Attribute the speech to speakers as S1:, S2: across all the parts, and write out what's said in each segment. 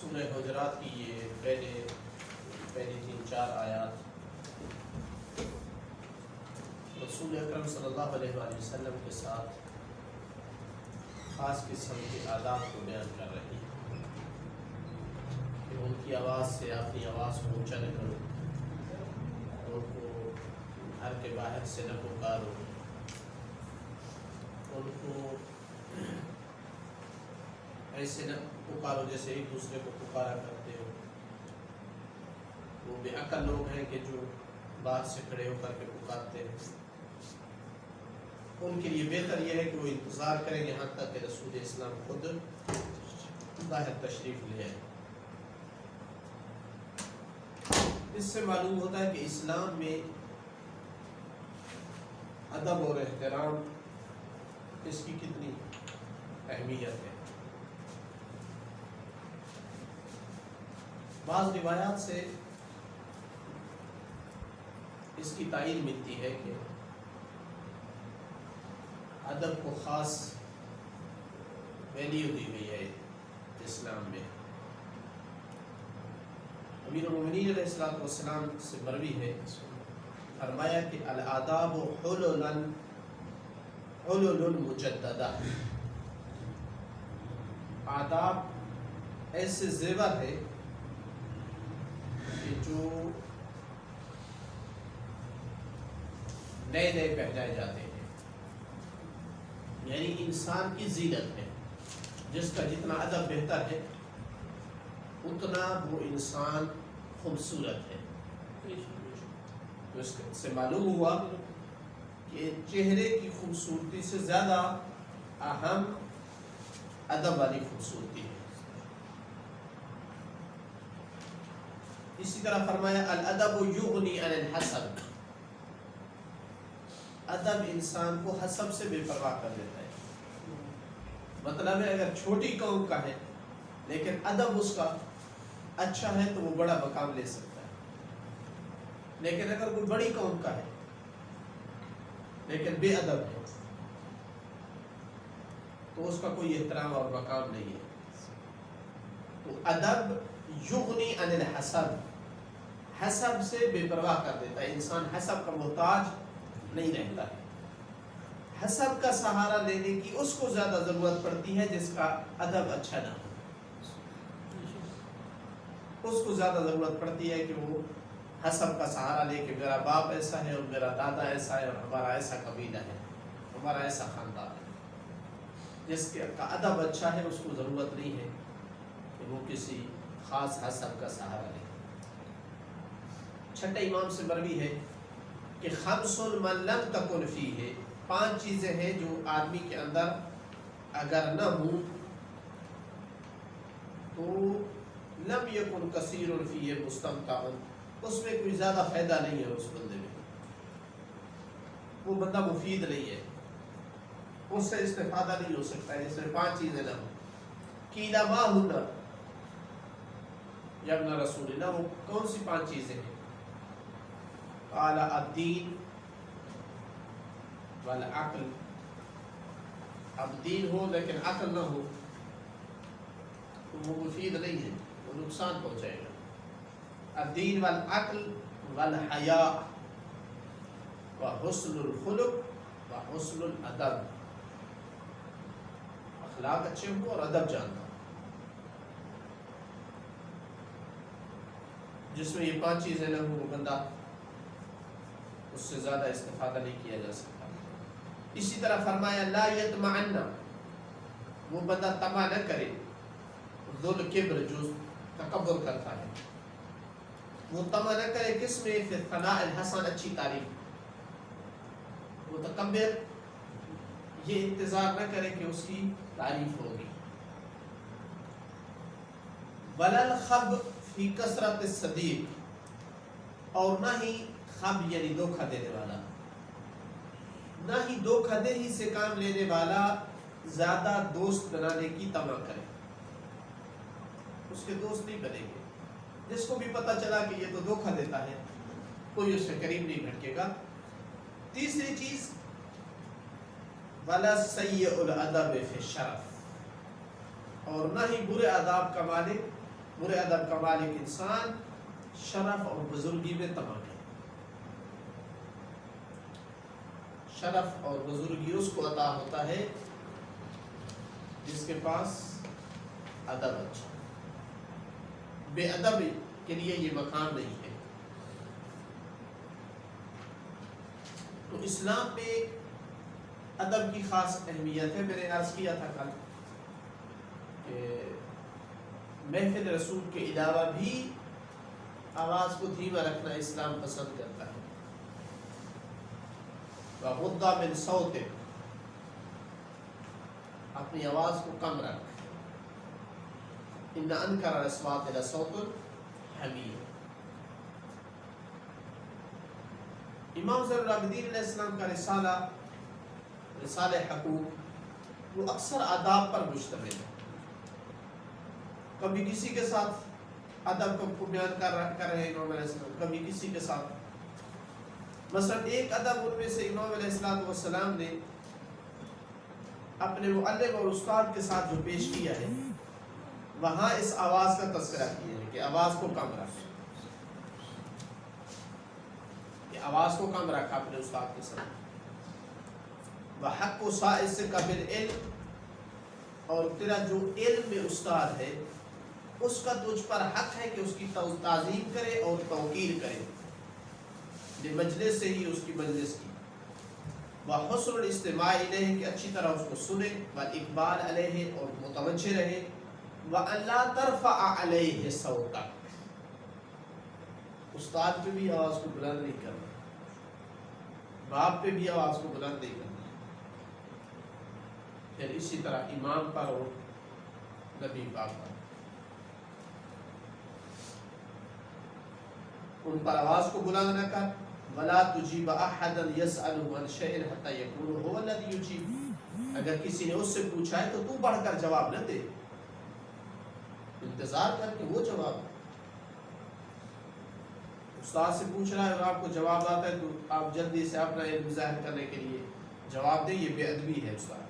S1: سورہ حجرات کی یہ پہلی 3-4 آیات رسول اکرم صلی اللہ علیہ وآلہ وسلم کے ساتھ خاص قسم کے آداب کو بیان کر رہی ہے کہ ان کی آواز سے اپنی آواز کو اونچا نہ کرو، ان کو گھر کے باہر سے نہ پکارو، ان کو ایسے نہ پکارو جیسے ایک دوسرے کو پکارا کرتے ہو۔ وہ بے عقل لوگ ہیں کہ جو باہر سے کھڑے ہو کر کے پکارتے ہیں، ان کے لیے بہتر یہ ہے کہ وہ انتظار کریں یہاں تک کہ رسول اسلام خود باہر تشریف لے آئے۔ اس سے معلوم ہوتا ہے کہ اسلام میں ادب اور احترام اس کی کتنی اہمیت ہے۔ بعض روایات سے اس کی تائید ملتی ہے کہ ادب کو خاص ویلیو دی گئی ہے اسلام میں۔ امیر المومنین علیہ الصلوۃ والسلام سے مروی ہے، فرمایا کہ الآداب حلل مجددہ، آداب ایسے زیور ہے کہ جو نئے نئے پہنائے جاتے ہیں، یعنی انسان کی زینت ہے۔ جس کا جتنا ادب بہتر ہے اتنا وہ انسان خوبصورت ہے۔ تو اس سے معلوم ہوا کہ چہرے کی خوبصورتی سے زیادہ اہم ادب والی خوبصورتی ہے۔ اسی طرح فرمایا الادب یغنی عن الحسب، ادب انسان کو حسب سے بے پرواہ کر دیتا ہے۔ مطلب ہے اگر چھوٹی قوم کا ہے لیکن ادب اس کا اچھا ہے تو وہ بڑا مقام لے سکتا ہے، لیکن اگر کوئی بڑی قوم کا ہے لیکن بے ادب ہے تو اس کا کوئی احترام اور مقام نہیں ہے۔ تو ادب یغنی عن الحسب، حسب سے بے پرواہ کر دیتا ہے، انسان حسب کا محتاج نہیں رہتا ہے۔ حسب کا سہارا لینے کی اس کو زیادہ ضرورت پڑتی ہے جس کا ادب اچھا نہ ہو، اس کو زیادہ ضرورت پڑتی ہے کہ وہ حسب کا سہارا لے کہ میرا باپ ایسا ہے اور میرا دادا ایسا ہے اور ہمارا ایسا قبیلہ ہے، ہمارا ایسا خاندان ہے۔ جس کا ادب اچھا ہے اس کو ضرورت نہیں ہے کہ وہ کسی خاص حسب کا سہارا لے۔ چھٹے امام سے مروی ہے کہ خمس من لم تکن فیہ، 5 چیزیں ہیں جو آدمی کے اندر اگر نہ ہوں تو لم یکن کثیر فیہ مستمتع، اس میں کوئی زیادہ فائدہ نہیں ہے، اس بندے میں وہ بندہ مفید نہیں ہے، اس سے استفادہ نہیں ہو سکتا ہے جس میں 5 چیزیں نہ ہوں۔ قیل ما ہن یا ابن رسول اللہ، وہ کون سی 5 چیزیں ہیں؟ قال الدین والعقل، اب دین ہو لیکن عقل نہ ہو تو وہ مفید نہیں ہے، وہ نقصان پہنچائے گا۔ الدین والعقل والحیاء وحسن الخلق وحسن الادب، اخلاق اچھے ہو اور ادب جاننا۔ جس میں یہ 5 چیزیں نہ ہوں وہ بندہ اس سے زیادہ استفادہ نہیں کیا جا سکتا۔ اسی طرح فرمایا لا یطمعن، وہ بندہ طمع نہ کرے، ذل کبر، جو تکبر کرتا ہے، وہ طمع نہ کرے کس میں؟ فی الثناء الحسن، اچھی تعریف۔ متکبر یہ انتظار نہ کرے کہ اس کی تعریف ہوگی۔ ولا الخب فی کثرت الصدیق، اور نہ ہی خب یعنی دھوکہ دینے والا، نہ ہی دھوکہ دہی سے کام لینے والا زیادہ دوست بنانے کی طمع کرے، اس کے دوست نہیں بنے گے۔ جس کو بھی پتہ چلا کہ یہ تو دھوکہ دیتا ہے کوئی اس سے قریب نہیں بھٹکے گا۔ تیسری چیز ولا سیء الادب فی الشرف، اور نہ ہی برے آداب کا مالک برے ادب کا مالک انسان شرف اور بزرگی میں طمع ہے. شرف اور بزرگی اس کو عطا ہوتا ہے جس کے پاس ادب اچھا. بے ادب کے لیے یہ مقام نہیں ہے. تو اسلام میں ادب کی خاص اہمیت ہے. میں نے عرض کیا تھا کل کہ محفل رسول کے علاوہ بھی آواز کو دھیما رکھنا اسلام پسند کرتا ہے. وَغُضَّ مِن صَوْتِكَ، اپنی آواز کو کم رکھ. إِنَّ أَنكَرَ الْأَصْوَاتِ لَصَوْتُ الْحَمِيرِ. امام زین العابدین علیہ السلام کا رسالہ حقوق وہ اکثر آداب پر مشتمل ہے. کبھی کسی کے ساتھ ادب کو بیان کر رہے ہیں امام علیہ السلام، کبھی کسی کے ساتھ. مثلا ایک ادب ان میں سے امام علیہ السلام نے اپنے معلم اور استاد کے ساتھ جو پیش کیا ہے وہاں اس آواز کا تذکرہ کیا ہے کہ آواز کو کم رکھ، کہ آواز کو کم رکھ اپنے استاد کے ساتھ. وَحَقُّ صَائِصِكَ بِالْعِلْمِ، اور تیرا جو علم میں استاد ہے اس کا تجھ پر حق ہے کہ اس کی تعظیم کرے اور توقیر کرے، مجلس سے ہی اس کی مجلس کی. وحسن الاستماع الیہ، کہ اچھی طرح اس کو سنے. والاقبال علیہ، اور متوجہ رہے. وان لا ترفع علیہ صوتک، استاد پہ بھی آواز کو بلند نہیں کرنا، باپ پہ بھی آواز کو بلند نہیں کرنا. پھر اسی طرح امام پر اور نبی پاک پر، ان پر آواز کو بلند نہ کر. وَلَا تُجِيبَ أَحَدًا يَسْأَلُهُ عَنْ شَيْءٍ حَتَّى يَقُولَ هُوَ الَّذِي يُجِيبُ. اگر کسی نے اس سے پوچھا ہے تو تو بڑھ کر جواب نہ دے، انتظار کر کے وہ جواب. استاد سے پوچھ رہا ہے اور آپ کو جواب آتا ہے تو آپ جلدی سے اپنا علم ظاہر کرنے کے لیے جواب دیں، یہ بے ادبی ہے استاد.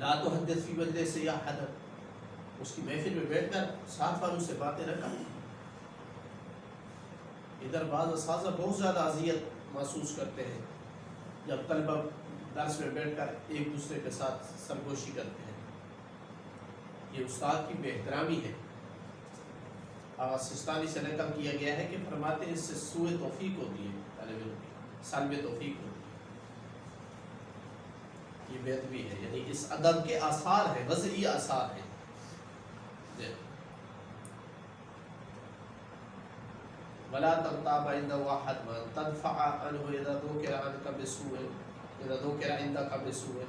S1: لا تحدث فی مجلس یا حدث، اس کی محفل میں بیٹھ کر ساتھ والوں سے باتیں نہ کر. ادھر بعض اساتذہ بہت زیادہ اذیت محسوس کرتے ہیں جب طلبہ درس میں بیٹھ کر ایک دوسرے کے ساتھ سرگوشی کرتے ہیں. یہ استاد کی بے احترامی ہے. آواز سستانی سے نقل کیا گیا ہے کہ فرماتے ہیں اس سے سوء توفیق ہوتی ہے، طالب علم کی سلب توفیق ہوتی ہے. یہ بے ادبی ہے، یعنی اس ادب کے آثار ہیں، وضعی آثار ہیں. ولا تغتاب عند واحد من تدفع عنه اذا ذكر عنك بسوء اذا ذكر عندك بسوء.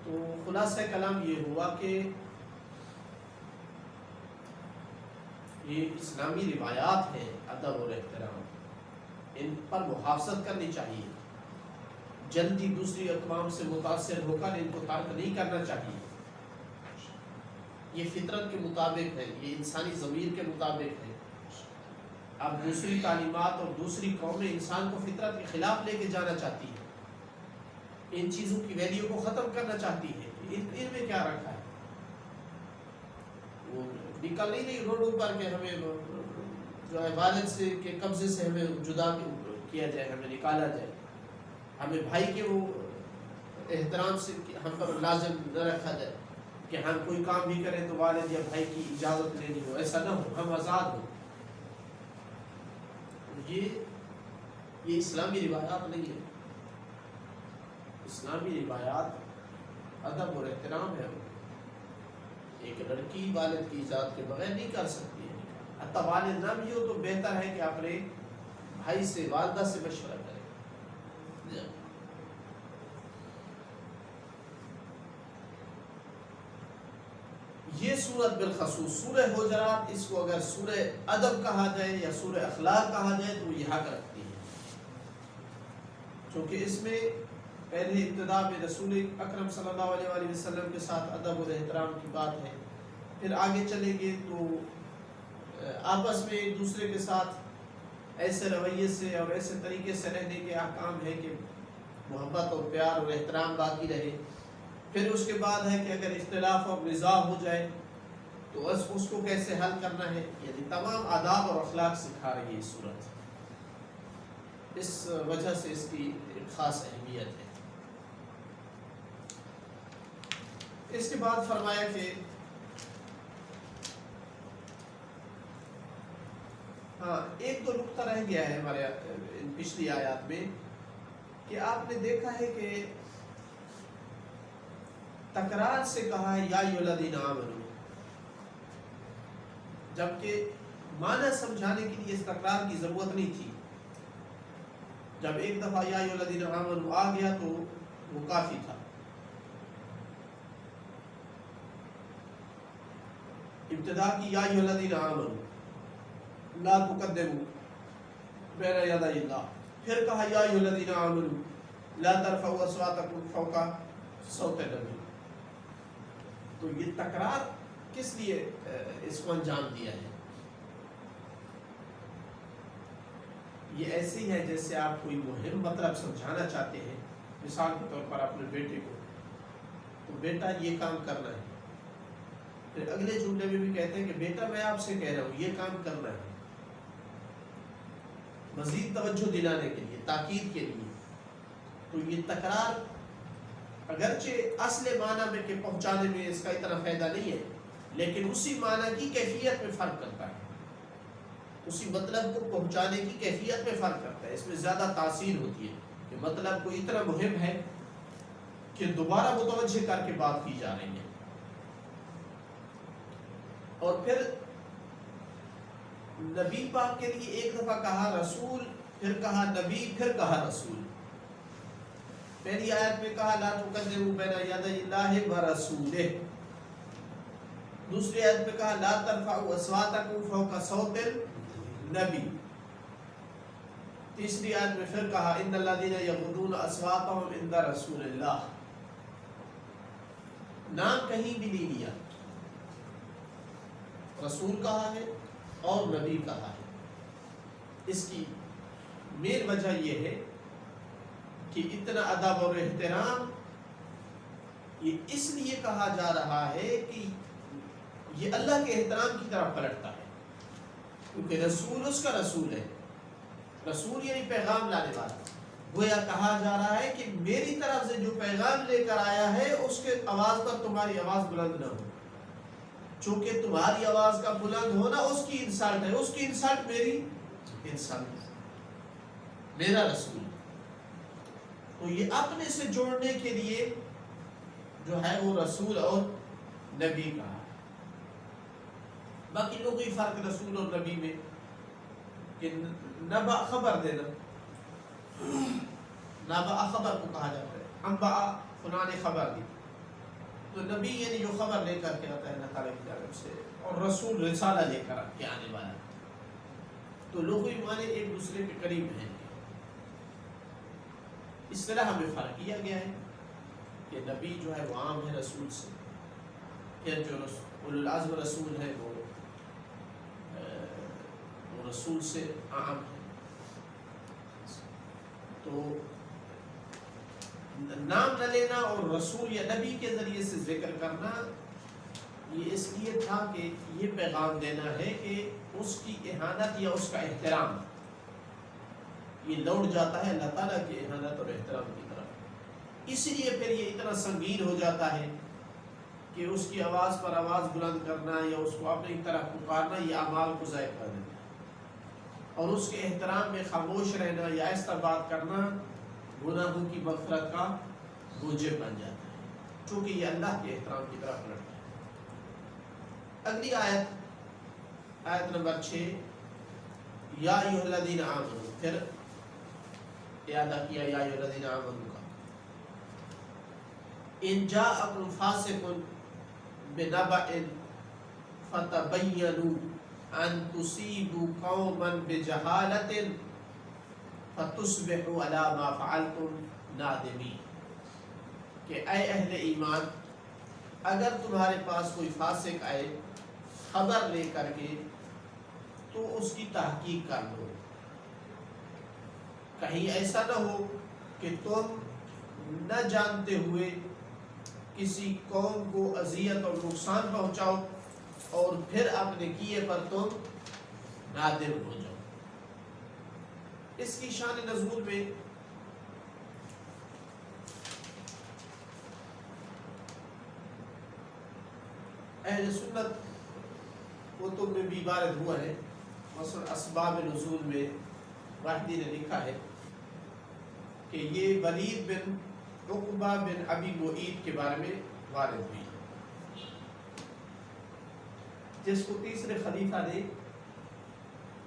S1: تو خلاصہ کلام یہ ہوا کہ یہ اسلامی روایات ہیں ادب اور احترام، ان پر محافظت کرنی چاہیے. جلدی دوسری اقوام سے متاثر ہو کر ان کو ترک نہیں کرنا چاہیے. یہ فطرت کے مطابق ہے، یہ انسانی ضمیر کے مطابق ہے. اب دوسری تعلیمات اور دوسری قومیں انسان کو فطرت کے خلاف لے کے جانا چاہتی ہیں، ان چیزوں کی ویلیو کو ختم کرنا چاہتی ہے. ان میں کیا رکھا ہے؟ وہ نکل نہیں رہی روڈوں پر کہ ہمیں جو ہے والد سے کے قبضے سے ہمیں جدا کیا جائے، ہمیں نکالا جائے، ہمیں بھائی کے وہ احترام سے ہم پر لازم نہ رکھا جائے کہ ہم کوئی کام بھی کریں تو والد یا بھائی کی اجازت لینی ہو. ایسا نہ ہو، ہم آزاد ہوں. یہ اسلامی روایات نہیں ہے. اسلامی روایات ادب اور احترام ہے. ایک لڑکی والد کی اجازت کے بغیر نہیں کر سکتی ہے. حتی والد نہ بھی ہو تو بہتر ہے کہ اپنے بھائی سے، والدہ سے مشورہ کرے. یہ سورت بالخصوص سورہ حجرات، اس کو اگر سورہ ادب کہا جائے یا سورہ اخلاق کہا جائے تو یہ حق رکھتی ہے، چونکہ اس میں پہلے ابتدا میں رسول اکرم صلی اللہ علیہ وآلہ وسلم کے ساتھ ادب اور احترام کی بات ہے. پھر آگے چلیں گے تو آپس میں ایک دوسرے کے ساتھ ایسے رویے سے اور ایسے طریقے سے رہنے کے احکام ہے کہ محبت اور پیار اور احترام باقی رہے. پھر اس کے بعد ہے کہ اگر اختلاف اور نزاع ہو جائے تو اس کو کیسے حل کرنا ہے. یعنی تمام آداب اور اخلاق سکھا رہی ہے یہ سورت. اس وجہ سے اس کی ایک خاص اہمیت ہے. اس کے بعد فرمایا کہ ہاں ایک دو نقطہ رہ گیا ہے ہمارے پچھلی آیات میں کہ آپ نے دیکھا ہے کہ تکرار سے کہا ہے یا ایھا الذین آمنوا، جبکہ معنی سمجھانے کے لیے اس تکرار کی ضرورت نہیں تھی. جب ایک دفعہ یا ایھا الذین آمنوا آ گیا تو وہ کافی تھا. ابتدا کی یا ایھا الذین آمنوا لا تقدموا بین یدی اللہ، پھر کہا یا ایھا الذین آمنوا لا ترفعوا اصواتکم فوق صوت النبی. تو یہ تکرار کس لیے اس کو انجام دیا ہے؟ یہ ایسے ہی ہے جیسے آپ کوئی مہم مطلب سمجھانا چاہتے ہیں، مثال کے طور پر اپنے بیٹے کو، تو بیٹا یہ کام کرنا ہے. پھر اگلے جملے میں بھی کہتے ہیں کہ بیٹا میں آپ سے کہہ رہا ہوں یہ کام کرنا ہے، مزید توجہ دلانے کے لیے، تاکید کے لیے. تو یہ تکرار اگرچہ اصل معنی میں کہ پہنچانے میں اس کا اتنا فائدہ نہیں ہے، لیکن اسی معنی کی کیفیت میں فرق کرتا ہے، اسی مطلب کو پہنچانے کی کیفیت میں فرق کرتا ہے. اس میں زیادہ تاثیر ہوتی ہے کہ مطلب کو اتنا مہم ہے کہ دوبارہ متوجہ کر کے بات کی جا رہی ہے. اور پھر نبی پاک کے لیے ایک دفعہ کہا رسول، پھر کہا نبی، پھر کہا رسول. پہلی آیت میں کہا لا تقدموا بین یدی اللہ ورسولہ، دوسری آیت میں کہا لا ترفعوا اصواتکم فوق صوت النبی، تیسری آیت میں پھر کہا ان الذین یغضون اصواتهم عند رسول اللہ. نام کہیں بھی نہیں لیا، رسول کہا ہے اور نبی کہا ہے. اس کی مین وجہ یہ ہے کہ اتنا ادب اور احترام یہ اس لیے کہا جا رہا ہے کہ یہ اللہ کے احترام کی طرف پلٹتا ہے، کیونکہ رسول اس کا رسول ہے. رسول یعنی پیغام لانے والا. گویا کہا جا رہا ہے کہ میری طرف سے جو پیغام لے کر آیا ہے اس کے آواز پر تمہاری آواز بلند نہ ہو، چونکہ تمہاری آواز کا بلند ہونا اس کی انسلٹ ہے، اس کی انسلٹ میری انسلٹ ہے، میرا رسول. تو یہ اپنے سے جوڑنے کے لیے جو ہے وہ رسول اور نبی کہا ہے. باقی لوگوں کی فرق رسول اور نبی میں کہ نبا خبر دینا، نبا خبر کو کہا جاتا ہے، انبا فلاں نے خبر دی. تو نبی یعنی جو خبر لے کر کے آتا ہے اللہ تعالیٰ کی جانب سے، اور رسول رسالہ لے کر کے آنے والا. تو لغوی معنی ایک دوسرے کے قریب ہیں. اس طرح ہمیں فرق کیا گیا ہے کہ نبی جو ہے وہ عام ہے رسول سے، پھر جو اولو العزم رسول ہے وہ رسول سے عام ہے. تو نام نہ لینا اور رسول یا نبی کے ذریعے سے ذکر کرنا یہ اس لیے تھا کہ یہ پیغام دینا ہے کہ اس کی اہانت یا اس کا احترام یہ لوٹ جاتا ہے اللہ تعالیٰ کی اہانت اور احترام کی طرف. اسی لیے پھر یہ اتنا سنگین ہو جاتا ہے کہ اس کی آواز پر آواز بلند کرنا یا اس کو اپنی طرف پکارنا یہ اعمال کو ضائع کر دیتا ہے، اور اس کے احترام میں خاموش رہنا یا ایسا بات کرنا گناہوں کی مغفرت کا موجب بن جاتا ہے، چونکہ یہ اللہ کے احترام کی طرف لڑتا ہے. اگلی آیت نمبر 6 یا ایھا الذین آمنوا، پھر اعادہ کیا یا ایھا الذین آمنوا کا. ان جاءکم فاسق بنبأ فتبینوا ان تصیبوا قوما بجہالۃ فتصبحوا علی ما فعلتم نادمین. کہ اے اہل ایمان، اگر تمہارے پاس کوئی فاسق آئے خبر لے کر کے تو اس کی تحقیق کر لو. کہیں ایسا نہ ہو کہ تم نہ جانتے ہوئے کسی قوم کو اذیت اور نقصان پہنچاؤ اور پھر اپنے کیے پر تم نادم ہو جاؤ۔ اس کی شان نزول میں اہل سنت کتب میں بھی وارد ہوا ہے، مثلا اسباب نزول میں واحدی نے لکھا ہے کہ یہ ولید بن عقبہ بن ابی معیط کے بارے میں وارد ہوئی، جس کو تیسرے خلیفہ نے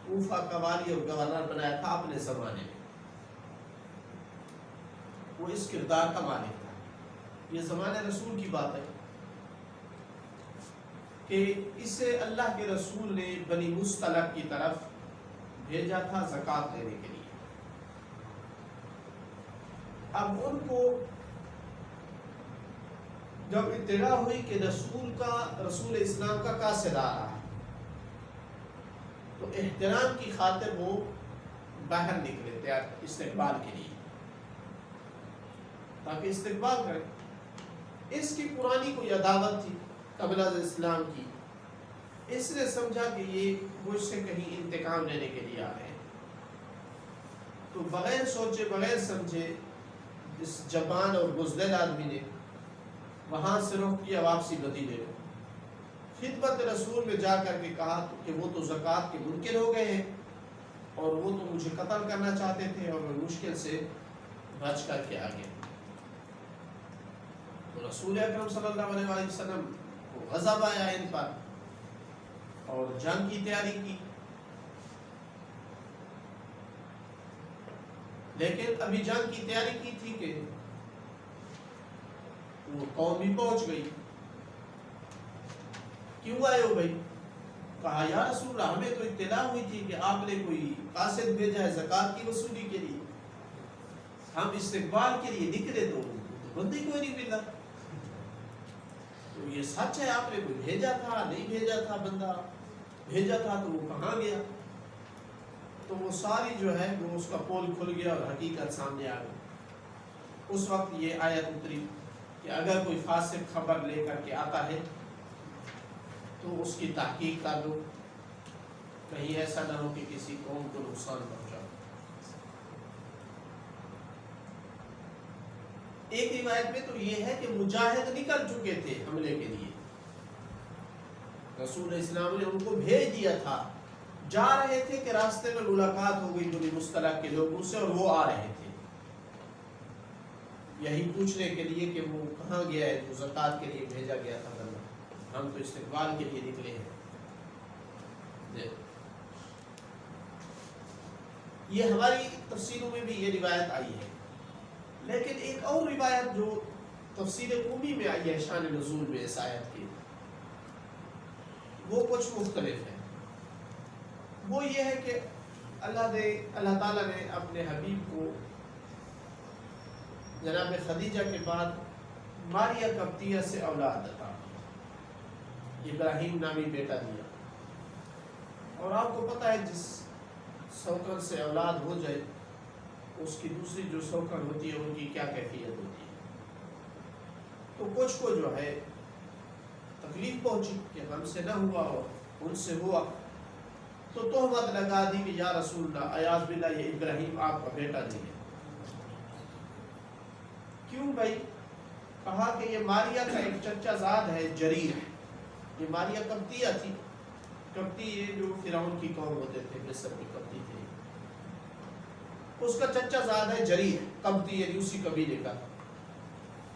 S1: کوفہ کا والی اور گورنر بنایا تھا اپنے زمانے میں۔ وہ اس کردار کا مالک تھا۔ یہ زمانے رسول کی بات ہے کہ اسے اللہ کے رسول نے بنی مصطلق کی طرف بھیجا تھا زکوٰۃ لینے کے لیے۔ اب ان کو جب اطلاع ہوئی کہ رسول اسلام کا قاصد آ رہا ہے تو احترام کی خاطر وہ باہر نکلے تھے استقبال کے لیے، تاکہ استقبال کریں۔ اس کی پرانی کوئی عداوت تھی قبل از اسلام کی، اس نے سمجھا کہ یہ مجھ سے کہیں انتقام لینے کے لیے آ رہے ہیں، تو بغیر سوچے بغیر سمجھے اس جبان اور بزدل آدمی نے وہاں سے رخ کیا واپسی مدینے میں۔ خدمت رسول میں جا کر کے کہا کہ وہ تو زکوٰۃ کے منکر ہو گئے ہیں اور وہ تو مجھے قتل کرنا چاہتے تھے اور میں مشکل سے بچ کر کے آ گیا۔ تو رسول اکرم صلی اللہ علیہ وسلم کو غضب آیا ان پر اور جنگ کی تیاری کی، لیکن ابھی جنگ کی تیاری کی تھی کہ وہ قوم بھی پہنچ گئی۔ کیوں آئے ہو بھائی؟ کہا یا رسول اللہ ہمیں تو اطلاع ہوئی تھی کہ آپ نے کوئی قاصد بھیجا ہے زکوٰۃ کی وصولی کے لیے، ہم استقبال کے لیے نکلے تو بندی کوئی نہیں ملا، تو یہ سچ ہے آپ نے کوئی بھیجا تھا؟ نہیں بھیجا تھا، بندہ بھیجا تھا تو وہ کہاں گیا؟ تو وہ ساری جو ہے وہ اس کا پول کھل گیا اور حقیقت سامنے آ گئی۔ اس وقت یہ آیت اتری کہ اگر کوئی فاسق خبر لے کر کے آتا ہے تو اس کی تحقیق کر لو، کہیں ایسا نہ ہو کہ کسی قوم کو نقصان پہنچا۔ ایک روایت میں تو یہ ہے کہ مجاہد نکل چکے تھے حملے کے لیے، رسول اسلام نے ان کو بھیج دیا تھا، جا رہے تھے کہ راستے میں ملاقات ہو گئی بنی مصطلق کے لوگوں سے اور وہ آ رہے تھے یہی پوچھنے کے لیے کہ وہ کہاں گیا ہے جو زکوٰۃ کے لیے بھیجا گیا تھا، ہم تو استقبال کے لیے نکلے ہیں۔ یہ ہماری تفسیروں میں بھی یہ روایت آئی ہے، لیکن ایک اور روایت جو تفسیر قومی میں آئی ہے شان نزول میں اس آیت کی، وہ کچھ مختلف ہے۔ وہ یہ ہے کہ اللہ تعالیٰ نے اپنے حبیب کو جناب خدیجہ کے بعد ماریہ قبطیہ سے اولاد عطا، ابراہیم نامی بیٹا دیا، اور آپ کو پتہ ہے جس سوکن سے اولاد ہو جائے اس کی دوسری جو سوکن ہوتی ہے ان کی کیا کیفیت ہوتی ہے۔ تو کچھ کو جو ہے تکلیف پہنچی کہ ہم سے نہ ہوا اور ان سے ہوا، تو تہمت لگا دی کہ یا رسول اللہ اعاذ باللہ یہ ابراہیم آپ کا بیٹا نہیں ہے۔ کیوں بھائی؟ کہا کہ یہ ماریہ کا ایک چچا زاد ہے جریر، یہ ماریہ قبطیہ تھی، قبطی یہ جو فرعون کی قوم ہوتے تھے مصر میں قبطی تھے، اس کا چچا زاد ہے جریر قبطی یعنی اسی قبیلے کا،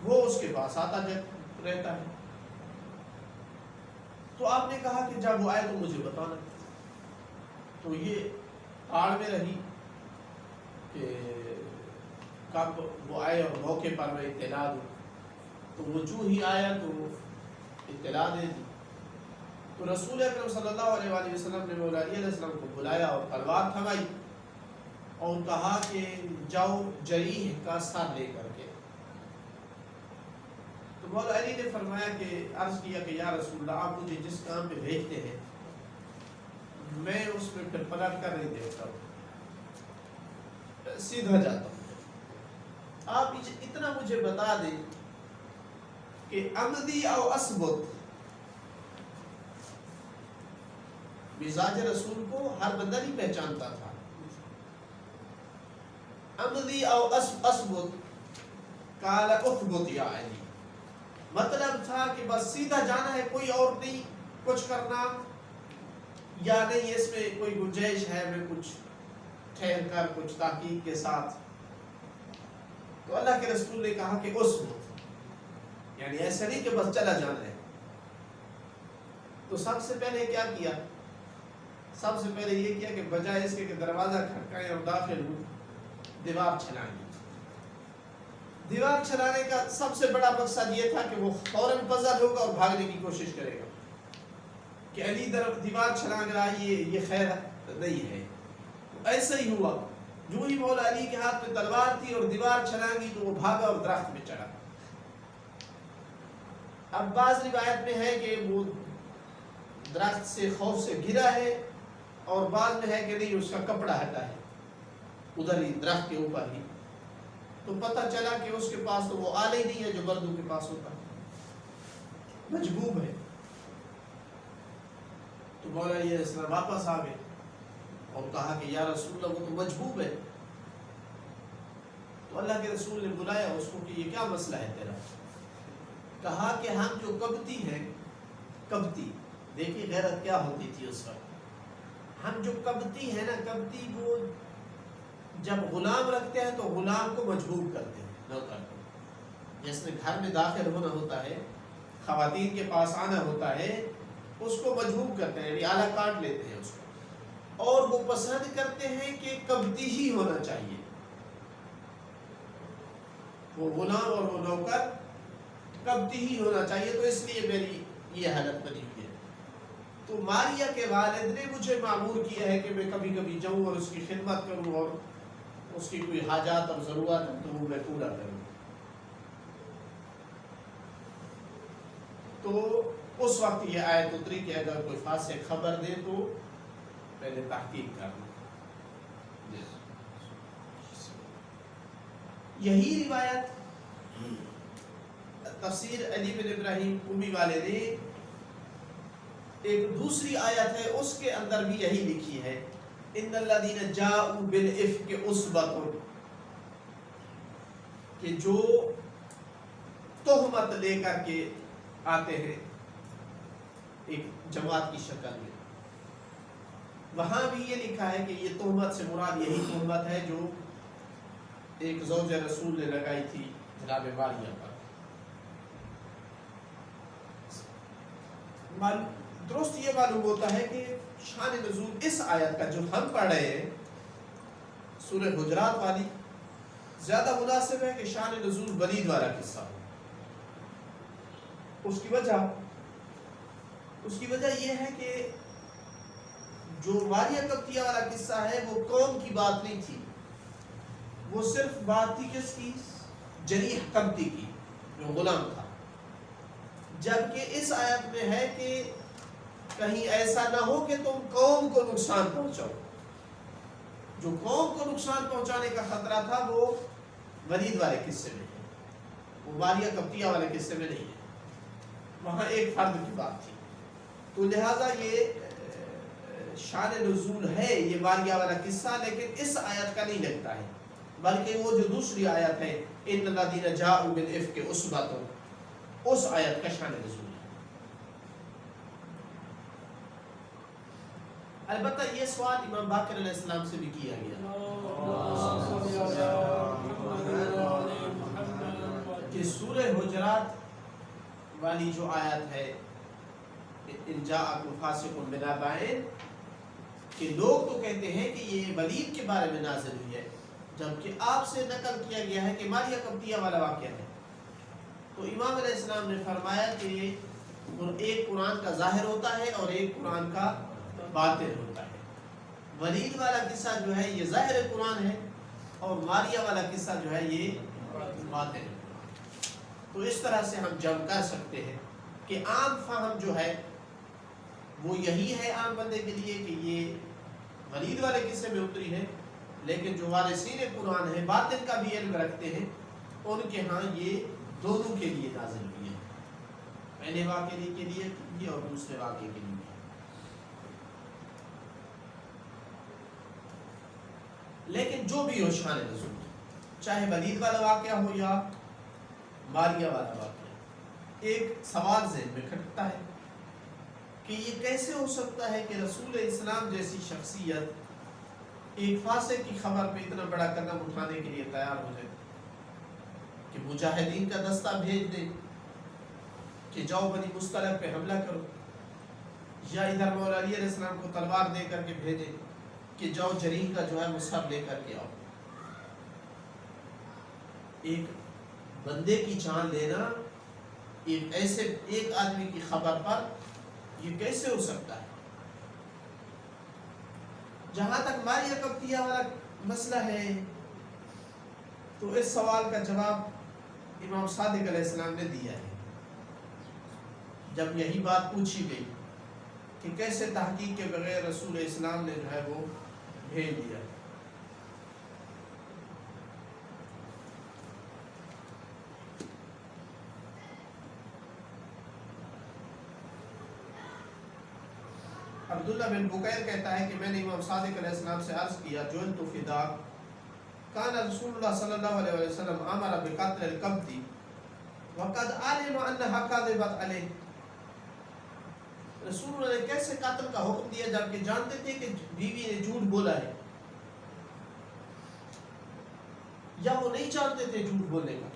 S1: وہ اس کے پاس آتا رہتا ہے۔ تو آپ نے کہا کہ جب وہ آئے تو مجھے بتانا، تو یہ آڑ میں رہی کہ کب وہ آئے اور موقع پر میں اطلاع دوں، تو وہ جو ہی آیا تو اطلاع دے دی۔ تو رسول اکرم صلی اللہ علیہ وسلم نے مولا علی علیہ السلام کو بلایا اور تلوار تھمائی اور کہا کہ جاؤ جریح کا سر لے کر کے۔ تو مولا علی نے فرمایا کہ عرض کیا کہ یا رسول اللہ آپ مجھے جس کام پہ بھیجتے ہیں میں اس میں پھر پلٹ کر نہیں دیکھتا ہوں، سیدھا جاتا ہوں، آپ اتنا مجھے بتا دیں کہ عمدی او اسبت مزاج رسول کو ہر بندہ نہیں پہچانتا تھا. عمدی او اسبت قال اثبت یا علی، مطلب تھا کہ بس سیدھا جانا ہے، کوئی اور نہیں کچھ کرنا، یا نہیں اس میں کوئی گنجائش ہے میں کچھ ٹھہر کر کچھ تحقیق کے ساتھ. تو اللہ کے رسول نے کہا کہ اثبت، یعنی ایسا نہیں کہ بس چلا جانا ہے. تو سب سے پہلے کیا کیا؟ سب سے پہلے یہ کیا کہ بجائے اس کے کہ دروازہ کھٹکائیں اور داخل ہوں، دیوار چھلائیں. دیوار چھلانے کا سب سے بڑا مقصد یہ تھا کہ وہ فوراً پزل ہوگا اور بھاگنے کی کوشش کرے گا کہ علی دیوار چھلانگ رہا ہے، یہ خیر نہیں ہے. ایسا ہی ہوا، جو ہی مولا علی کے ہاتھ میں تلوار تھی اور دیوار چھلانگی تو وہ بھاگا اور درخت میں چڑھا. اب بعض روایت میں ہے کہ وہ درخت سے خوف سے گرا ہے، اور بعض میں ہے کہ نہیں اس کا کپڑا ہٹا ہے ادھر ہی درخت کے اوپر ہی. تو پتہ چلا کہ اس کے پاس تو وہ آلہ ہی نہیں ہے جو مردوں کے پاس ہوتا ہے، مجبوب ہے. تو مولا علیہ السلام واپس آ گئے اور کہا کہ یا رسول اللہ وہ تو مجبوب ہے. تو اللہ کے رسول نے بلایا اس کو کہ یہ کیا مسئلہ ہے تیرا؟ کہا کہ ہم جو کبتی ہیں، کبتی دیکھیں غیرت کیا ہوتی تھی اس وقت. ہم جو کبتی ہیں نا، کبتی وہ جب غلام رکھتے ہیں تو غلام کو مجبور کرتے ہیں، نوکر کو. جیسے گھر میں داخل ہونا ہوتا ہے، خواتین کے پاس آنا ہوتا ہے، اس کو مجبور کرتے ہیں، آلہ کاٹ لیتے ہیں اس کو، اور وہ پسند کرتے ہیں کہ کبتی ہی ہونا چاہیے، وہ غلام اور وہ نوکر کبتی ہی ہونا چاہیے. تو اس لیے میری یہ حالت بنی ہوئی ہے. تو ماریہ کے والد نے مجھے معمور کیا ہے کہ میں کبھی کبھی جاؤں اور اس کی خدمت کروں، اور اس کی کوئی حاجات اور ضرورت ہے تو وہ میں پورا کروں. تو اس وقت یہ آیت اتری کہ اگر کوئی فاسق خبر دے تو پہلے تحقیق کرنا. یہی روایت تفسیر علی بن ابراہیم قمی والے نے ایک دوسری آیت ہے اس کے اندر بھی یہی لکھی ہے، ان الذین جاءوا بالافک عصبۃ، کہ جو تہمت لے کر کے آتے ہیں ایک جماعت کی شکل میں. وہاں بھی یہ لکھا ہے کہ یہ تہمت سے مراد یہی تہمت ہے جو ایک زوج رسول نے لگائی تھی جناب ماریہ پر. درست یہ معلوم ہوتا ہے کہ شان نزول اس آیت کا جو ہم پڑھ رہے ہیں سورہ حجرات والی، زیادہ مناسب ہے کہ شان نزول ولید والا قصہ ہو. اس کی وجہ یہ ہے کہ جو ماریہ قبطیہ والا قصہ ہے وہ قوم کی بات نہیں تھی، وہ صرف بات تھی کس کی؟ جریح قبطی کی جو غلام تھا. جبکہ اس آیت میں ہے کہ کہیں ایسا نہ ہو کہ تم قوم کو نقصان پہنچاؤ. جو قوم کو نقصان پہنچانے کا خطرہ تھا وہ ولید والے قصے میں ہے، وہ ماریہ قبطیہ والے قصے میں نہیں ہے. وہاں ایک فرد کی بات تھی. تو لہٰذا یہ شان نزول ہے یہ ماریہ والا قصہ، لیکن اس آیت کا نہیں لگتا ہے، بلکہ وہ جو دوسری آیت ہے ان الذین جاءوا بالافک عصبۃ، اس آیت کا شان نزول ہے. البتہ یہ سوال امام باقر علیہ السلام سے بھی کیا گیا کہ سورہ حجرات والی جو آیت ہے ان جاءکم فاسق بنبأ، کہ لوگ تو کہتے ہیں کہ یہ ولید کے بارے میں نازل ہوئی ہے، جبکہ آپ سے نقل کیا گیا ہے کہ ماریہ قبطیہ والا واقعہ ہے. تو امام علیہ السلام نے فرمایا کہ ایک قرآن کا ظاہر ہوتا ہے اور ایک قرآن کا باطن ہوتا ہے. ولید والا قصہ جو ہے یہ ظاہر قرآن ہے، اور ماریہ والا قصہ جو ہے یہ باطن ہے. تو اس طرح سے ہم جمع کر سکتے ہیں کہ عام فہم جو ہے وہ یہی ہے عام بندے کے لیے کہ یہ ولید والے قصے میں اتری ہے، لیکن جو وارثین قرآن ہیں باطن کا بھی علم رکھتے ہیں ان کے ہاں یہ دونوں کے لیے نازل ہوئی ہے، پہلے واقعے کے لیے بھی اور دوسرے واقعے کے لیے. لیکن جو بھی ہو شان رسول، چاہے ولید والا واقعہ ہو یا ماریہ والا واقعہ، ایک سوال ذہن میں کھٹکتا ہے کہ یہ کیسے ہو سکتا ہے کہ رسول اسلام جیسی شخصیت ایک فاسق کی خبر پہ اتنا بڑا قدم اٹھانے کے لیے تیار ہو جائے کہ مجاہدین کا دستہ بھیج دے کہ جاؤ بنی مستلق پہ حملہ کرو، یا ادھر مولا علی علیہ السلام کو تلوار دے کر کے بھیجے کہ جاؤ جریر کا جو ہے مصحف لے کر کے آؤ. ایک بندے کی جان لینا ایک ایسے ایک آدمی کی خبر پر یہ کیسے ہو سکتا ہے؟ جہاں تک ماریہ قبطیہ والا مسئلہ ہے تو اس سوال کا جواب امام صادق علیہ السلام نے دیا ہے. جب یہی بات پوچھی گئی کہ کیسے تحقیق کے بغیر رسول اسلام نے جو ہے وہ بھیج دیا. عبداللہ بن بکیر کہتا ہے کہ میں نے امام صادق علیہ السلام سے عرض کیا جعلت فداک کان رسول اللہ صلی اللہ علیہ وسلم امر بقتل القبطی وقد علم انها كاذبت علیہ. رسول اللہ نے کیسے قتل کا حکم دیا جبکہ جانتے تھے کہ بیوی نے جھوٹ بولا ہے، یا وہ نہیں جانتے تھے جھوٹ بولنے کا.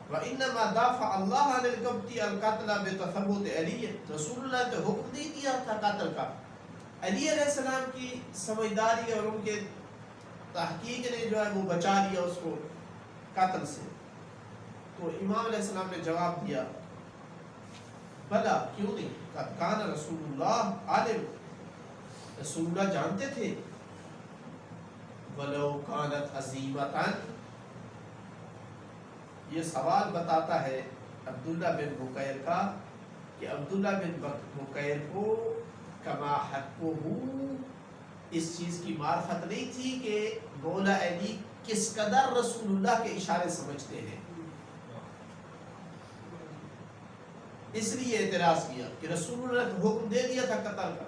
S1: وَإِنَّمَا دَافَعَ اللَّهَ عَنِ الْقَبْطِ الْقَتْلَ بِتَثَبُّتِ عَلِيٍّ. رسول اللہ نے حکم نہیں دیا تھا قتل کا، علی علیہ السلام کی سمجھداری اور ان کے تحقیق نے جو ہے وہ بچا لیا اس کو قتل سے. تو امام علیہ السلام نے جواب دیا بھلا کیوں نہیں، قد کان رسول اللہ عالم، رسول اللہ جانتے تھے. وَلَوْ كَانَتْ عَزِيمَةً. یہ سوال بتاتا ہے عبداللہ بن بکیر کا کہ عبداللہ بن بکیر کو کما حقہ اس چیز کی معرفت نہیں تھی کہ مولا علی کس قدر رسول اللہ کے اشارے سمجھتے ہیں. اس لیے اعتراض کیا کہ رسول اللہ نے حکم دے دیا تھا قتل کا،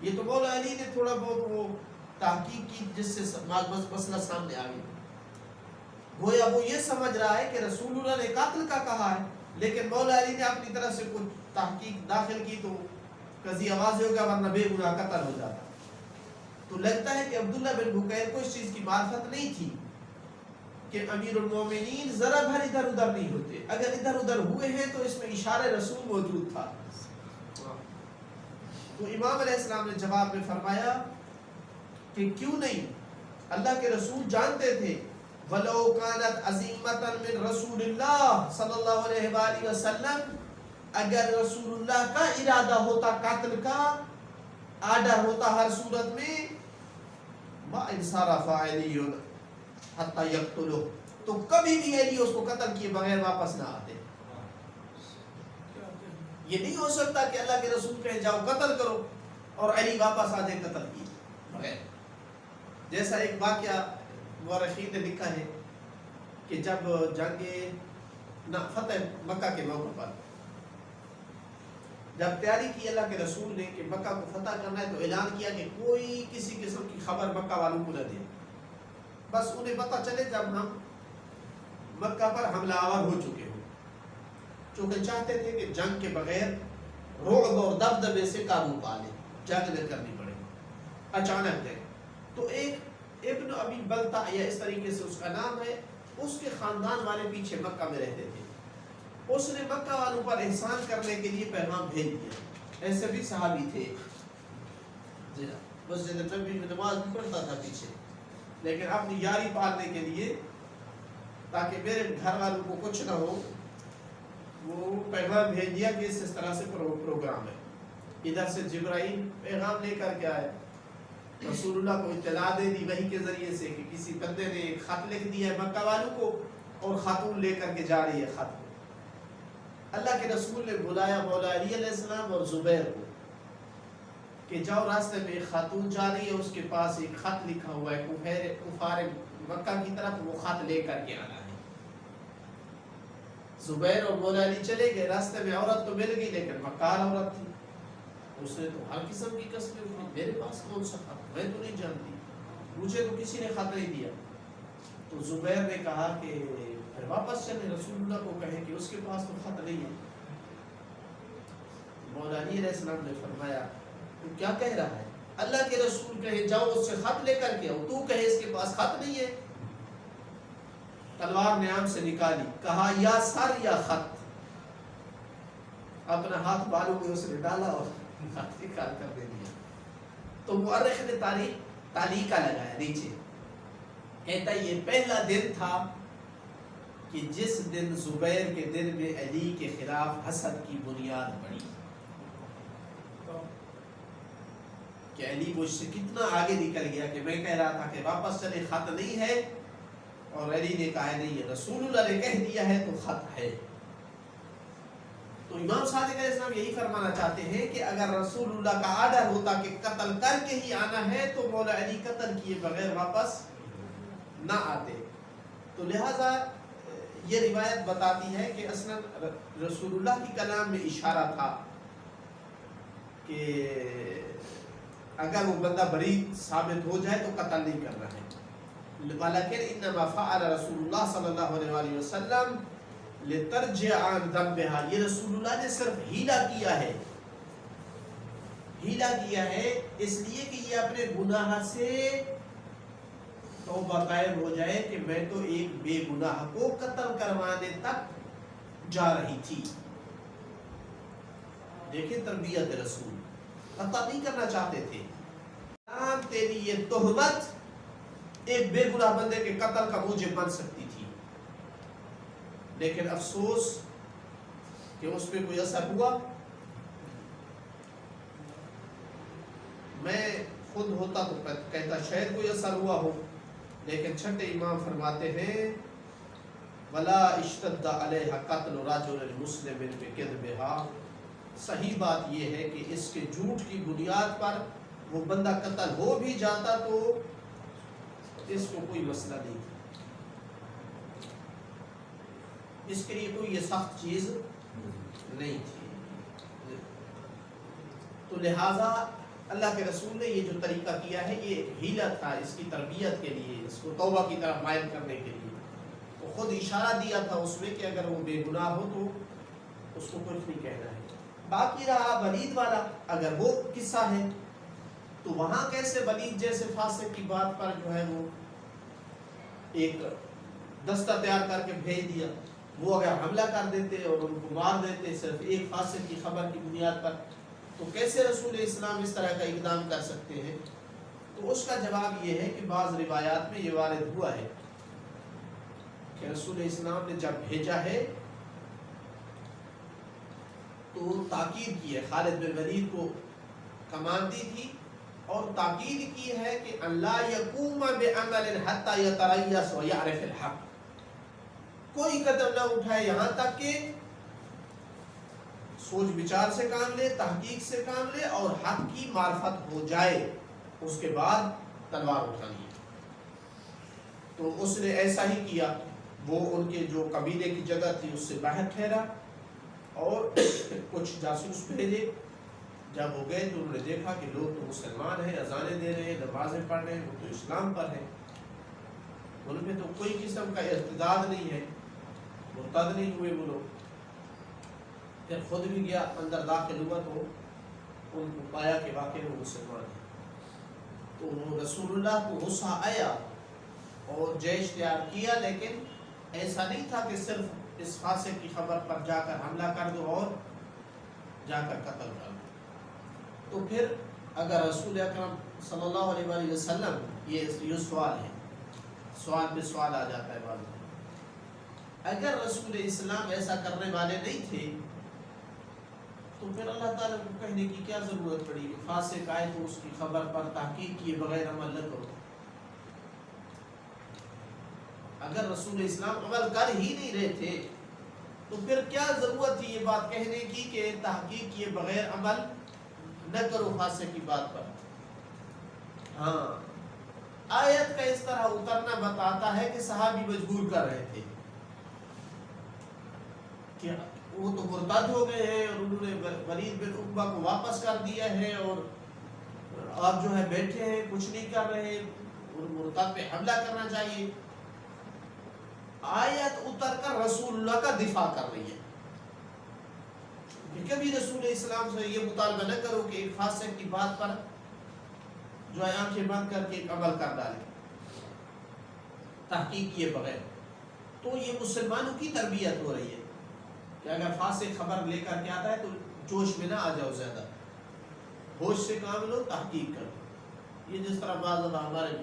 S1: یہ تو مولا علی نے تھوڑا بہت وہ تحقیق کی جس سے مسئلہ سامنے آ گیا. گویا وہ یہ سمجھ رہا ہے کہ رسول اللہ نے قتل کا کہا ہے لیکن مولا علی نے اپنی طرف سے کچھ تحقیق داخل کی تو قضیہ واضح ہو گیا، ورنہ بے گناہ قتل ہو جاتا. تو لگتا ہے کہ عبداللہ بن بکیر کو اس چیز کی معرفت نہیں تھی کہ امیر المومنین ذرا بھر ادھر ادھر نہیں ہوتے، اگر ادھر ادھر ہوئے ہیں تو اس میں اشارہ رسول موجود تھا. تو امام علیہ السلام نے جواب میں فرمایا کہ کیوں نہیں، اللہ کے رسول جانتے تھے. وَلَوْ كَانَتْ عَزِيمَةً مِّن رَسُولِ اللَّهِ صلی اللہ علیہ وآلہ وسلم، اگر رسول اللہ کا ارادہ ہوتا قتل کا، آرڈر ہوتا ہر صورت میں، مَا انصرف عَلِيٌّ حَتَّى يَقْتُلُهُ، تو کبھی بھی علی اس کو قتل کیے بغیر واپس نہ آتے. یہ نہیں ہو سکتا کہ اللہ کے رسول کہے جاؤ قتل کرو اور علی واپس آ جائے قتل کیے بغیر. جیسا ایک واقعہ مورخین نے لکھا ہے کہ جب جنگ فتح مکہ کے موقع پر جب تیاری کی اللہ کے رسول نے کہ مکہ کو فتح کرنا ہے تو اعلان کیا کہ کوئی کسی قسم کی خبر مکہ والوں کو نہ دے، بس انہیں پتہ چلے جب ہم مکہ پر حملہ آور ہو چکے ہوں. چونکہ چاہتے تھے کہ جنگ کے بغیر رعب اور دبدبے سے قابو پا لیں، جنگ نہ کرنی پڑے اچانک دے. تو ایک ابن ابی بلتا یا اس طریقے سے اس کا نام ہے، اس کے خاندان والے پیچھے مکہ میں رہتے تھے. اس نے مکہ والوں پر احسان کرنے کے لیے پیغام بھیج دیا. ایسے بھی صحابی تھے، مسجد نبوی میں نماز بھی پڑھتا تھا پیچھے، لیکن اپنی یاری پالنے کے لیے تاکہ میرے گھر والوں کو کچھ نہ ہو، وہ پیغام بھیج دیا کہ اس طرح سے پروگرام ہے. ادھر سے جبرائیل پیغام لے کر کے آئے، رسول اللہ کو اطلاع دے دی وحی کے ذریعے سے کہ کسی بندے نے ایک خط لکھ دیا ہے مکہ والوں کو اور خاتون لے کر کے جا رہی ہے خط. اللہ کے رسول نے بلایا مولا علی علیہ السلام اور زبیر کو کہ جاؤ راستے میں ایک خاتون جا رہی ہے، اس کے پاس ایک خط لکھا ہوا ہے کفار مکہ کی طرف وہ خط لے کر کے آنا ہے۔ زبیر اور مولا علی چلے گئے، راستے میں عورت تو مل گئی لیکن مکار عورت تھی، اس نے تو ہر قسم کی قسمیں اٹھائی، میرے پاس کون سا خط، میں تو نہیں جانتی، مجھے تو کسی نے خط نہیں دیا۔ تو زبیر نے کہا کہ پھر واپس چلے، رسول اللہ کو کہیں کہ اس کے پاس تو خط نہیں ہے۔ مولا علی علیہ السلام نے فرمایا تو کیا کہہ رہا ہے؟ اللہ کے رسول کہے جاؤ اس سے خط لے کر کے آؤ، تو کہے اس کے پاس خط نہیں ہے۔ تلوار نیام سے نکالی، کہا یا سر یا خط، اپنا ہاتھ بالوں میں اس نے ڈالا اور خط نکال کر دے دیا۔ تو مورخ نے تعلیقہ لگایا نیچے، کہتا یہ پہلا دن تھا کہ جس دن زبیر کے دل میں علی کے خلاف حسد کی بنیاد پڑی کہ علی مجھ سے کتنا آگے نکل گیا، کہ میں کہہ رہا تھا کہ واپس چلے خط نہیں ہے، اور علی نے کہا نہیں ہے، رسول اللہ نے کہہ دیا ہے تو خط ہے۔ تو امام صادق علیہ السلام یہی فرمانا چاہتے ہیں کہ اگر رسول اللہ کا آرڈر ہوتا کہ قتل کر کے ہی آنا ہے تو مولا علی قتل کیے بغیر واپس نہ آتے۔ تو لہٰذا یہ روایت بتاتی ہے کہ اصلا رسول اللہ کی کلام میں اشارہ تھا کہ اگر وہ بندہ بری ثابت ہو جائے تو قتل نہیں کرنا ہے۔ ولیکن انما فعل رسول اللہ صلی اللہ علیہ وآلہ وسلم لترجع عن ذنبها، یہ رسول اللہ نے صرف ہیلا کیا ہے، ہیلا کیا ہے اس لیے کہ یہ اپنے گناہ سے توبہ قائم ہو جائے کہ میں تو ایک بے گناہ کو قتل کروانے تک جا رہی تھی۔ دیکھیں تربیت رسول، قتل نہیں کرنا چاہتے تھے، تیری یہ تہمت ایک بے گناہ بندے کے قتل کا موجب بن سکتی تھی، لیکن افسوس کہ اس پہ کوئی اثر ہوا۔ میں خود ہوتا تو کہتا شاید کوئی اثر ہوا ہو، لیکن چھٹے امام فرماتے ہیں وَلَا اشْتَدَّ عَلَيْهَا قَتْلُ رَجُلٍ مُسْلِمٍ بِكَذْبِهَا، صحیح بات یہ ہے کہ اس کے جھوٹ کی بنیاد پر وہ بندہ قتل ہو بھی جاتا تو اس کو کوئی مسئلہ نہیں تھا، اس کے لیے کوئی یہ سخت چیز نہیں تھی۔ تو لہٰذا اللہ کے رسول نے یہ جو طریقہ کیا ہے یہ ہیلا تھا اس کی تربیت کے لیے، اس کو توبہ کی طرف مائل کرنے کے لیے۔ وہ خود اشارہ دیا تھا اس میں کہ اگر وہ بے گناہ ہو تو اس کو کچھ نہیں کہنا ہے۔ باقی رہا ولید والا، اگر وہ قصہ ہے تو وہاں کیسے ولید جیسے فاسق کی بات پر جو ہے وہ ایک دستہ تیار کر کے بھیج دیا، وہ اگر حملہ کر دیتے اور ان کو مار دیتے صرف ایک فاسق کی خبر کی بنیاد پر، تو کیسے رسول اسلام اس طرح کا اقدام کر سکتے ہیں؟ تو اس کا جواب یہ ہے کہ بعض روایات میں یہ وارد ہوا ہے کہ رسول اسلام نے جب بھیجا ہے تو تاکید کی ہے، خالد بن ولید کو کمان دی تھی اور تاکید کی ہے کہ اللہ یقوم بعمل حتی یتریس ویعرف الحق، کوئی قدم نہ اٹھائے یہاں تک کہ سوچ بچار سے کام لے، تحقیق سے کام لے اور حق کی معرفت ہو جائے، اس کے بعد تلوار اٹھانی ہے۔ تو اس نے ایسا ہی کیا، وہ ان کے جو قبیلے کی جگہ تھی اس سے باہر ٹھہرا اور کچھ جاسوس بھیجے، جب وہ گئے تو انہوں نے دیکھا کہ لوگ تو مسلمان ہیں، اذانیں دے رہے ہیں، نمازیں پڑھ رہے ہیں، وہ تو اسلام پر ہیں، ان میں تو کوئی قسم کا ارتداد نہیں ہے، مرتد نہیں ہوئے وہ لوگ۔ پھر خود بھی گیا اندر داخل ہوا تو ان کو پایا کہ واقعی وہ مسلمان ہیں، تو رسول اللہ کو غصہ آیا اور جیش تیار کیا، لیکن ایسا نہیں تھا کہ صرف اس فاسق کی خبر پر جا کر حملہ کر دو اور جا کر قتل کر دو۔ تو پھر اگر رسول اکرم صلی اللہ علیہ وآلہ وسلم، یہ سوال ہے، سوال پہ سوال آ جاتا ہے بعض میں، اگر رسول اسلام ایسا کرنے والے نہیں تھے تو پھر اللہ تعالیٰ کو کہنے کی کیا ضرورت پڑی کہ فاسق آئے تو اس کی خبر پر تحقیق کیے بغیر عمل نہ کرو؟ اگر رسول اسلام عمل کر ہی نہیں رہے تھے تو پھر کیا ضرورت تھی یہ بات کہنے کی کہ تحقیق کیے بغیر عمل نہ کرو فاسق کی بات پر؟ ہاں آیت کا اس طرح اترنا بتاتا ہے کہ صحابی مجبور کر رہے تھے کہ وہ تو مرتد ہو گئے ہیں اور انہوں نے ولید بن عقبہ کو واپس کر دیا ہے اور آپ جو ہے بیٹھے ہیں کچھ نہیں کر رہے اور مرتد پہ حملہ کرنا چاہیے. آیت اتر کر رسول اللہ کا دفاع کر رہی ہے کہ کبھی رسول اسلام سے یہ مطالبہ نہ کرو کہ ایک فاسق کی بات پر جو ہے آنکھیں بند کر کے ایک عمل کر ڈالے تحقیق کیے بغیر. تو یہ مسلمانوں کی تربیت ہو رہی ہے کہ اگر فاسق خبر لے کر کے آتا ہے تو جوش میں نہ آ جاؤ، زیادہ ہوش سے کام لو، تحقیق کرو. یہ جس طرح بعض دفعہ ہمارے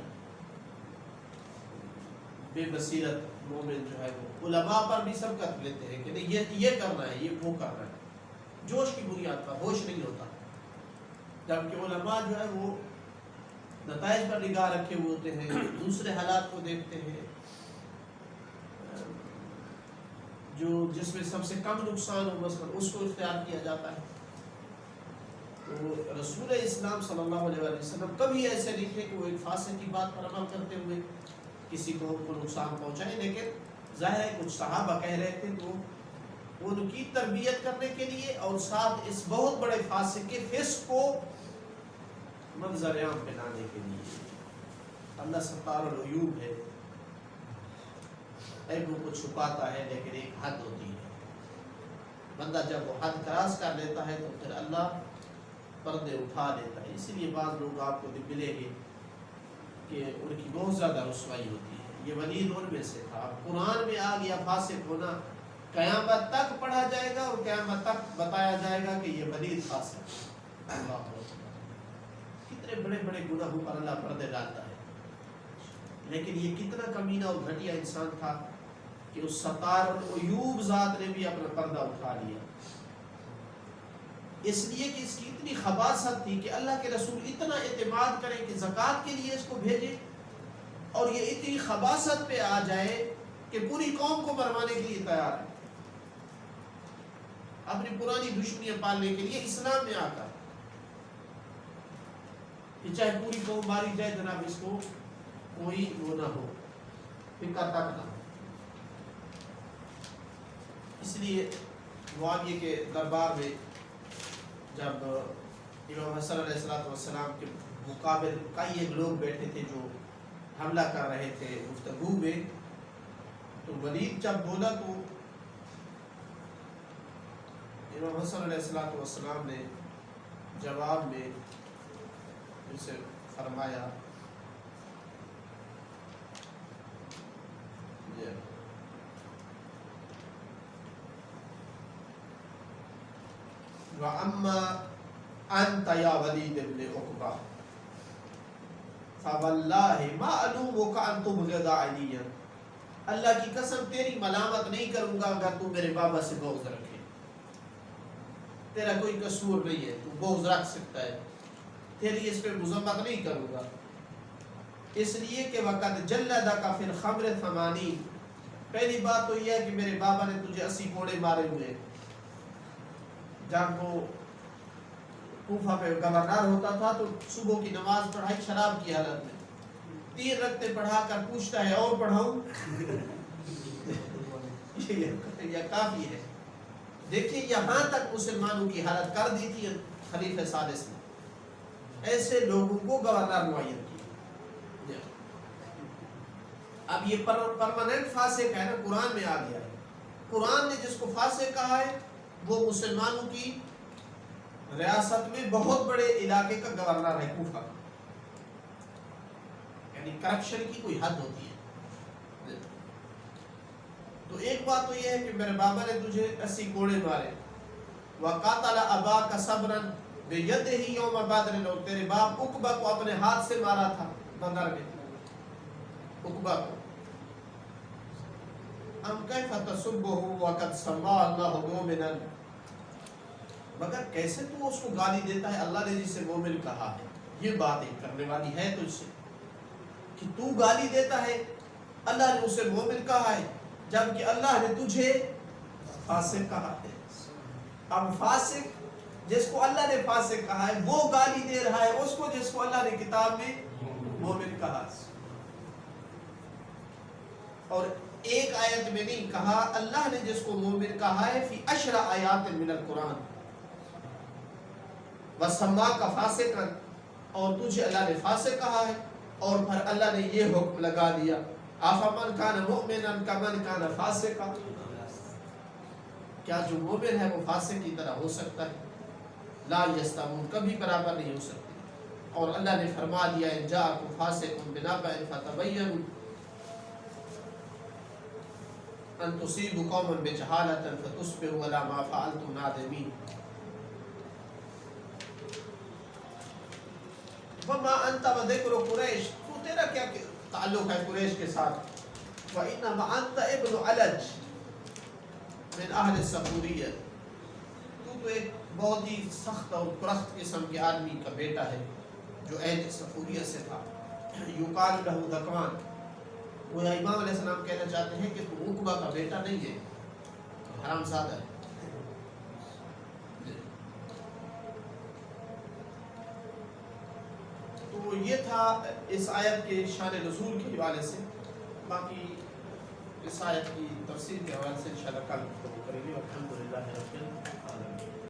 S1: بے بصیرت مومن جو ہے وہ علماء پر بھی سبقت لیتے ہیں کہ نہیں یہ کرنا ہے، یہ وہ کرنا ہے، جوش کی بنیاد پر، ہوش نہیں ہوتا. جبکہ علماء جو ہے وہ نتائج پر نگاہ رکھے ہوئے ہوتے ہیں، دوسرے حالات کو دیکھتے ہیں، جو جس میں سب سے کم نقصان ہو مثلا اس کو اختیار کیا جاتا ہے. تو رسول اسلام صلی اللہ علیہ وسلم کبھی ایسے نہیں تھے کہ وہ ایک فاسق کی بات پر عمل کرتے ہوئے کسی کو نقصان پہنچائے. لیکن ظاہر ہے کچھ صحابہ کہہ رہے تھے تو ان کی تربیت کرنے کے لیے اور ساتھ اس بہت بڑے فاسق کے فسق کو منظر عام پہ لانے کے لیے. اللہ ستار العیوب ہے، عیبوں کو چھپاتا ہے لیکن ایک حد ہوتی ہے. بندہ جب وہ حد کراس کر لیتا ہے تو پھر اللہ پردے اٹھا لیتا ہے. اسی لیے بعض لوگ آپ کو ملیں گے کہ ان کی بہت زیادہ رسوائی ہوتی ہے. یہ ولید ان میں سے تھا. اب قرآن میں آ گیا فاسق ہونا، قیامت تک پڑھا جائے گا اور قیامت تک بتایا جائے گا کہ یہ ولید فاسق. اللہ کتنے بڑے بڑے گناہوں پر اللہ پردے ڈالتا ہے. لیکن یہ کتنا کمینہ اور گھٹیا انسان تھا کہ اس ستار العیوب ذات نے بھی اپنا پردہ اٹھا لیا. اس لیے کہ اس کی اتنی خباثت تھی کہ اللہ کے رسول اتنا اعتماد کریں کہ زکوٰۃ کے لیے اس کو بھیجے اور یہ اتنی خباثت پہ آ جائے کہ پوری قوم کو مروانے کے لیے تیار ہے، اپنی پرانی دشمنیاں پالنے کے لیے اسلام میں آ کر کہ چاہے پوری قوم ماری جائے جناب اس کو کوئی وہ نہ ہو، فکر تک نہ ہو. اس لیے معاویہ کے دربار میں جب امام حسن علیہ السلام کے مقابل کئی ایک لوگ بیٹھے تھے جو حملہ کر رہے تھے گفتگو میں، تو ولید جب بولا تو امام حسن علیہ السلام نے جواب میں ان سے فرمایا وَأَمَّا أَنْتَ يَا وَلِيدِ بْنِ عُقْبَةَ فَوَاللَّهِ مَا أَلُومُكَ أَن تُبْغِضَ عَلِيًّا. اللہ کی قسم تیری ملامت نہیں کروں گا اگر تو میرے بابا سے بغض رکھے. تیرا کوئی قصور نہیں ہے، تو بغض رکھ سکتا ہے، تیری اس پہ مذمت نہیں کروں گا. اس لیے کہ وَقَدْ جَلَّدَكَ فِي الْخَمْرِ 80. پہلی بات تو یہ ہے کہ میرے بابا نے تجھے 80 کوڑے مارے ہوئے. جب وہ کوفہ پہ گورنر ہوتا تھا تو صبح کی نماز پڑھائی شراب کی حالت میں، 3 رکعتیں پڑھا کر پوچھتا ہے اور پڑھاؤں؟ یہ کافی ہے. دیکھیں یہاں تک مسلمانوں کی حالت کر دی تھی خلیفہ سادس نے، ایسے لوگوں کو گورنر معین کیا. اب یہ پرماننٹ فاسق ہے نا، قرآن میں آ گیا ہے. قرآن نے جس کو فاسق کہا ہے وہ مسلمانوں کی ریاست میں بہت بڑے علاقے کا گورنر ہے، کوفہ. یعنی کرپشن کی کوئی حد ہوتی ہے. تو ایک بات تو یہ ہے کہ میرے بابا نے تجھے 80 کوڑے مارے. وَقَاتَلَ أَبَاكَ صَبْرًا بِيَدِهِ يَوْمَ بَدْرٍ. اور تیرے باپ عقبہ کو اپنے ہاتھ سے مارا تھا بدر میں. عقبہ کو ام کیف تسبه وقد سمى الله مؤمنا. مگر کیسے تو اس کو گالی دیتا ہے، اللہ نے جسے مومن کہا ہے. یہ بات ایک کرنے والی ہے تجھ سے کہ تو گالی دیتا ہے، اللہ نے اسے مومن کہا ہے جبکہ اللہ نے تجھے فاسق کہا ہے. اب فاسق جس کو اللہ نے فاسق کہا ہے وہ گالی دے رہا ہے اس کو جس کو اللہ نے کتاب میں مومن کہا. اور ایک آیت میں نہیں کہا، اللہ نے جس کو مومن کہا ہے فی 10 آیات من القرآن وَسَمَّاكَ فَاسِقًا، اور تجھے اللہ نے فاسق کہا ہے، اور پھر اللہ نے یہ حکم لگا دیا أَفَمَنْ كَانَ مُؤْمِنًا كَمَنْ كَانَ فَاسِقًا، کیا جو مومن ہے وہ فاسق کی طرح ہو سکتا ہے؟ لا يَسْتَوُونَ، کبھی برابر نہیں ہو سکتے۔ اور اللہ نے فرما دیا إِن جَاءَكُمْ فَاسِقٌ بِنَبَإٍ فَتَبَيَّنُوا أَن تُصِيبُوا قَوْمًا بِجَهَالَةٍ فَتُصْبِحُوا عَلَىٰ مَا فَعَلْتُمْ نَادِمِينَ۔ وَمَا أَنْتَ وَذِكْرُ قُرَيْشٍ، تو تیرا کیا تعلق ہے قریش کے ساتھ؟ وَإِنَّمَا أَنْتَ ابْنُ عَلَج من اہل الصفوریہ، تو ایک بہت ہی سخت اور پرخت قسم کے آدمی کا بیٹا ہے جو اہل صفوریہ سے تھا۔ یقال لہ ذکوان، وہ امام علیہ السلام کہنا چاہتے ہیں کہ تو عقبہ کا بیٹا نہیں ہے، حرام زادہ ہے۔ تو یہ تھا اس آیت کے شان نزول کے حوالے سے۔ باقی اس آیت کی تفسیر کے حوالے سے انشاءاللہ کل گفتگو کریں گے۔ الحمدللہ رب العالمین۔